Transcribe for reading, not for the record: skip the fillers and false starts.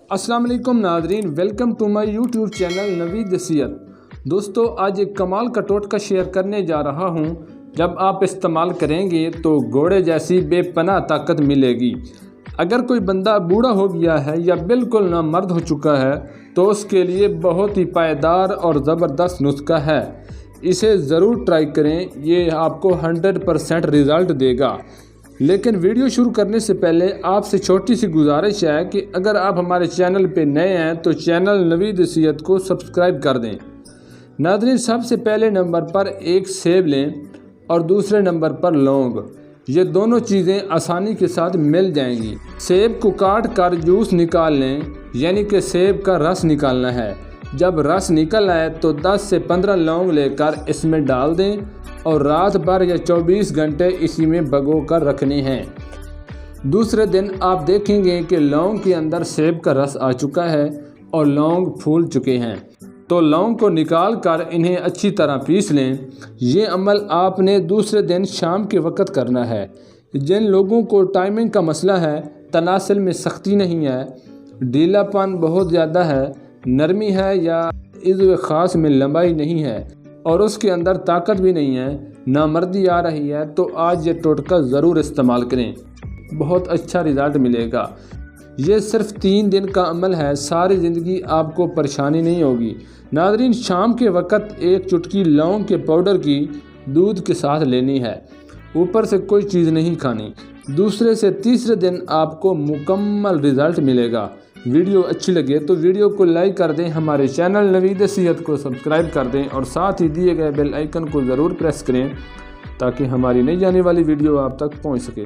अस्सलाम वालेकुम नादरीन, welcome to my YouTube channel Naveed Sehat. दोस्तों, आज एक कमाल का टोटका शेयर करने जा रहा हूं। जब आप इस्तेमाल करेंगे तो घोड़े जैसी बेपनाह ताकत मिलेगी। अगर कोई बंदा बूढ़ा हो गया है या बिल्कुल नामर्द हो चुका है तो उसके लिए बहुत ही पायदार और ज़बरदस्त नुस्खा है। इसे ज़रूर ट्राई करें, ये आपको 100% रिज़ल्ट देगा। लेकिन वीडियो शुरू करने से पहले आपसे छोटी सी गुजारिश है कि अगर आप हमारे चैनल पे नए हैं तो चैनल नवीद सेहत को सब्सक्राइब कर दें। नाज़रीन, सबसे पहले नंबर पर एक सेब लें और दूसरे नंबर पर लौंग। ये दोनों चीज़ें आसानी के साथ मिल जाएंगी। सेब को काट कर जूस निकाल लें, यानी कि सेब का रस निकालना है। जब रस निकल आए तो 10 से 15 लौंग लेकर इसमें डाल दें और रात भर या 24 घंटे इसी में भगो कर रखने हैं। दूसरे दिन आप देखेंगे कि लौंग के अंदर सेब का रस आ चुका है और लौंग फूल चुके हैं। तो लौंग को निकाल कर इन्हें अच्छी तरह पीस लें। ये अमल आपने दूसरे दिन शाम के वक़्त करना है। जिन लोगों को टाइमिंग का मसला है, तनासल में सख्ती नहीं है, ढीलापन बहुत ज़्यादा है, नरमी है या इज़्व ख़ास में लंबाई नहीं है और उसके अंदर ताकत भी नहीं है, नामर्दी आ रही है, तो आज ये टोटका ज़रूर इस्तेमाल करें। बहुत अच्छा रिज़ल्ट मिलेगा। ये सिर्फ 3 दिन का अमल है, सारी ज़िंदगी आपको परेशानी नहीं होगी। नाज़रीन, शाम के वक़्त एक चुटकी लौंग के पाउडर की दूध के साथ लेनी है, ऊपर से कोई चीज़ नहीं खानी। दूसरे से तीसरे दिन आपको मुकम्मल रिज़ल्ट मिलेगा। वीडियो अच्छी लगे तो वीडियो को लाइक कर दें, हमारे चैनल नवीद सेहत को सब्सक्राइब कर दें और साथ ही दिए गए बेल आइकन को ज़रूर प्रेस करें ताकि हमारी नई जाने वाली वीडियो आप तक पहुंच सके।